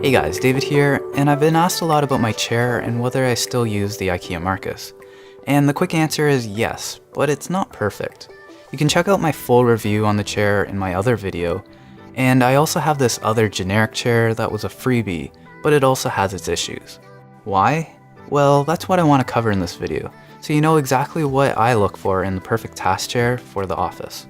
Hey guys, David here, and I've been asked a lot about my chair and whether I still use the IKEA Marcus. And the quick answer is yes, but it's not perfect. You can check out my full review on the chair in my other video, and I also have this other generic chair that was a freebie, but it also has its issues. Why? Well, that's what I want to cover in this video, so you know exactly what I look for in the perfect task chair for the office.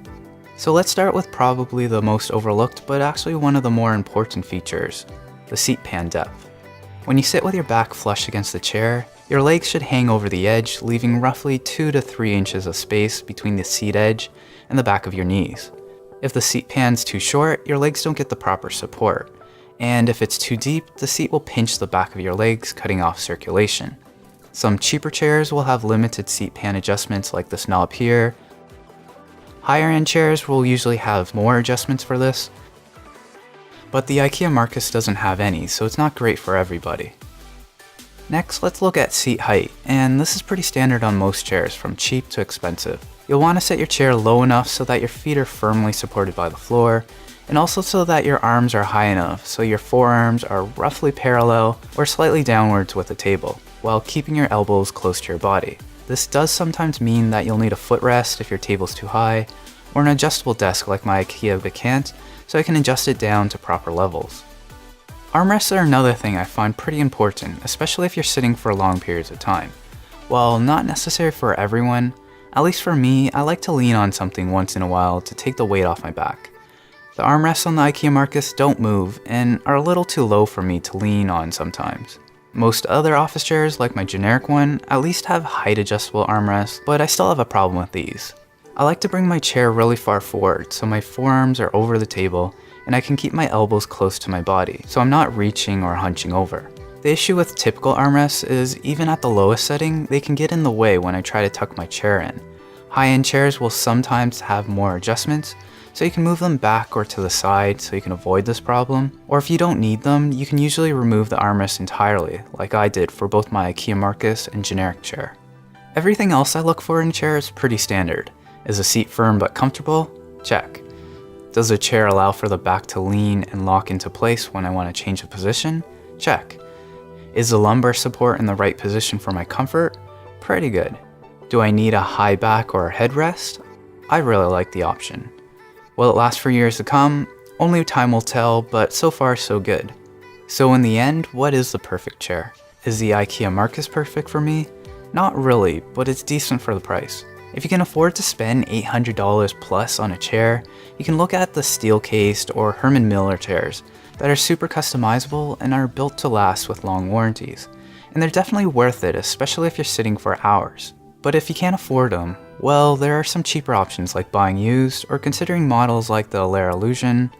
So let's start with probably the most overlooked, but actually one of the more important features, the seat pan depth. When you sit with your back flush against the chair, your legs should hang over the edge, leaving roughly 2 to 3 inches of space between the seat edge and the back of your knees. If the seat pan's too short, your legs don't get the proper support. And if it's too deep, the seat will pinch the back of your legs, cutting off circulation. Some cheaper chairs will have limited seat pan adjustments like this knob here. Higher end chairs will usually have more adjustments for this, but the IKEA Marcus doesn't have any, so it's not great for everybody. Next, let's look at seat height, and this is pretty standard on most chairs, from cheap to expensive. You'll want to set your chair low enough so that your feet are firmly supported by the floor, and also so that your arms are high enough so your forearms are roughly parallel or slightly downwards with the table, while keeping your elbows close to your body. This does sometimes mean that you'll need a footrest if your table's too high, or an adjustable desk like my IKEA Vacant, so I can adjust it down to proper levels. Armrests are another thing I find pretty important, especially if you're sitting for long periods of time. While not necessary for everyone, at least for me, I like to lean on something once in a while to take the weight off my back. The armrests on the IKEA Marcus don't move and are a little too low for me to lean on sometimes. Most other office chairs, like my generic one, at least have height adjustable armrests, but I still have a problem with these. I like to bring my chair really far forward so my forearms are over the table and I can keep my elbows close to my body so I'm not reaching or hunching over. The issue with typical armrests is even at the lowest setting, they can get in the way when I try to tuck my chair in. High-end chairs will sometimes have more adjustments, so you can move them back or to the side so you can avoid this problem. Or if you don't need them, you can usually remove the armrest entirely, like I did for both my IKEA Marcus and generic chair. Everything else I look for in a chair is pretty standard. Is the seat firm but comfortable? Check. Does the chair allow for the back to lean and lock into place when I want to change the position? Check. Is the lumbar support in the right position for my comfort? Pretty good. Do I need a high back or a headrest? I really like the option. Will it last for years to come? Only time will tell, but so far so good. So in the end, what is the perfect chair? Is the IKEA Marcus perfect for me? Not really, but it's decent for the price. If you can afford to spend $800 plus on a chair, you can look at the steel-cased or Herman Miller chairs that are super customizable and are built to last with long warranties. And they're definitely worth it, especially if you're sitting for hours. But if you can't afford them, well, there are some cheaper options like buying used or considering models like the Alera Illusion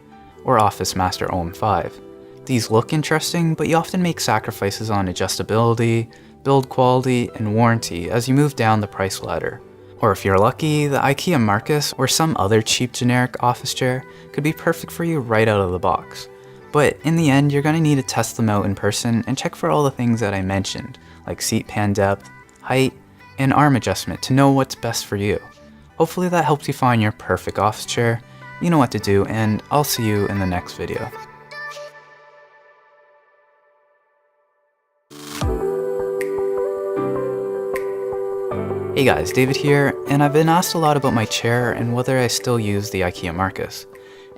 or Office Master OM5. These look interesting, but you often make sacrifices on adjustability, build quality, and warranty as you move down the price ladder. Or if you're lucky, the IKEA Marcus or some other cheap generic office chair could be perfect for you right out of the box. But in the end, you're going to need to test them out in person and check for all the things that I mentioned, like seat pan depth, height, and arm adjustment to know what's best for you. Hopefully that helps you find your perfect office chair. You know what to do, and I'll see you in the next video. Hey guys, David here, and I've been asked a lot about my chair and whether I still use the IKEA Marcus.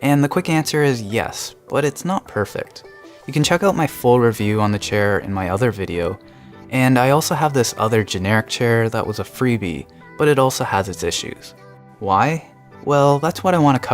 And the quick answer is yes, but it's not perfect. You can check out my full review on the chair in my other video, and I also have this other generic chair that was a freebie, but it also has its issues. Why? Well, that's what I want to cover.